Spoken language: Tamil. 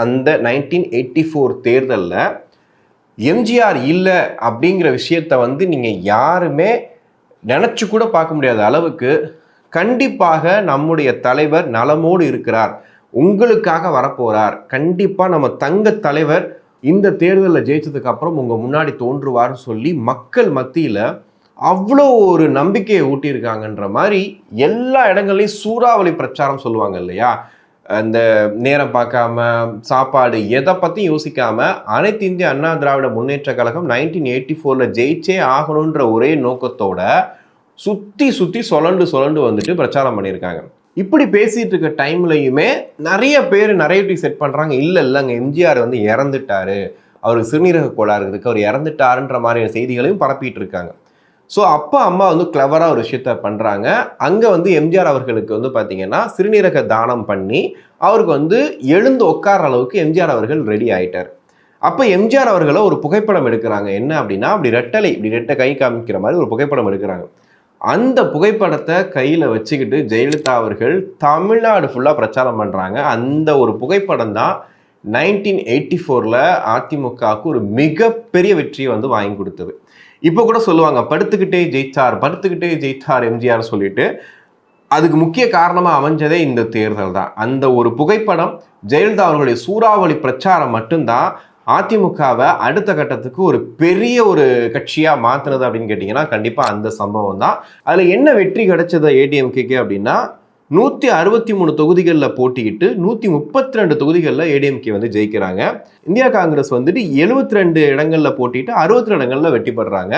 அந்த 1984 தேர்தலில் எம்ஜிஆர் இல்லை அப்படிங்கிற விஷயத்த வந்து நீங்கள் யாருமே நினச்சி கூட பார்க்க முடியாத அளவுக்கு கண்டிப்பாக நம்முடைய தலைவர் நலமோடு இருக்கிறார், உங்களுக்காக வரப்போறார், கண்டிப்பாக நம்ம தங்க தலைவர் இந்த தேர்தலில் ஜெயிச்சதுக்கு அப்புறம் உங்கள் முன்னாடி தோன்றுவார்னு சொல்லி மக்கள் மத்தியில் அவ்வளோ ஒரு நம்பிக்கையை ஊட்டியிருக்காங்கன்ற மாதிரி எல்லா இடங்கள்லையும் சூறாவளி பிரச்சாரம் சொல்லுவாங்க இல்லையா. அந்த நேரம் பார்க்காம சாப்பாடு எதை பற்றியும் யோசிக்காம அனைத்து இந்திய அண்ணா திராவிட முன்னேற்ற கழகம் 1984 ஜெயிச்சே ஆகணுன்ற ஒரே நோக்கத்தோட சுற்றி சுற்றி சொலண்டு வந்துட்டு பிரச்சாரம் பண்ணியிருக்காங்க. இப்படி பேசிட்டு இருக்க டைம்லையுமே நிறைய பேர் நரேட்டிவ் செட் பண்ணுறாங்க, இல்லைங்க எம்ஜிஆர் வந்து இறந்துட்டாரு, அவருக்கு சிறுநீரக கோளாறு இருக்கு, அவர் இறந்துட்டாருன்ற மாதிரியான செய்திகளையும் பரப்பிட்டு இருக்காங்க. ஸோ அப்பா அம்மா வந்து கிளவராக ஒரு விஷயத்த பண்ணுறாங்க. அங்கே வந்து எம்ஜிஆர் அவர்களுக்கு வந்து பார்த்தீங்கன்னா சிறுநீரக தானம் பண்ணி அவருக்கு வந்து எழுந்து உட்கார அளவுக்கு எம்ஜிஆர் அவர்கள் ரெடி ஆகிட்டார். அப்போ எம்ஜிஆர் அவர்களை ஒரு புகைப்படம் எடுக்கிறாங்க. என்ன அப்படின்னா, அப்படி ரெட்டை கை காமிக்கிற மாதிரி ஒரு புகைப்படம் எடுக்கிறாங்க. அந்த புகைப்படத்தை கையில் வச்சுக்கிட்டு ஜெயலலிதா அவர்கள் தமிழ்நாடு ஃபுல்லாக பிரச்சாரம் பண்ணுறாங்க. அந்த ஒரு புகைப்படம் தான் 1984 அதிமுகவுக்கு ஒரு மிகப்பெரிய வெற்றியை வந்து வாங்கி கொடுத்தது. இப்போ கூட சொல்லுவாங்க, படுத்துக்கிட்டே ஜெயித்தார் எம்ஜிஆர் சொல்லிட்டு. அதுக்கு முக்கிய காரணமாக அமைஞ்சதே இந்த தேர்தல் தான். அந்த ஒரு புகைப்படம், ஜெயலலிதா அவர்களுடைய சூறாவளி பிரச்சாரம் மட்டும்தான் அதிமுகவை அடுத்த கட்டத்துக்கு ஒரு பெரிய ஒரு கட்சியாக மாற்றினது அப்படின்னு கேட்டிங்கன்னா கண்டிப்பாக அந்த சம்பவம் தான். அதில் என்ன வெற்றி கிடைச்சது ஏடிஎம்கேக்கு அப்படின்னா, 163 தொகுதிகளில் போட்டியிட்டு 132 தொகுதிகளில் ஏடிஎம்கே வந்து ஜெயிக்கிறாங்க. இந்தியா காங்கிரஸ் வந்துட்டு 72 இடங்களில் போட்டிட்டு 62 இடங்களில் வெற்றி பெறாங்க.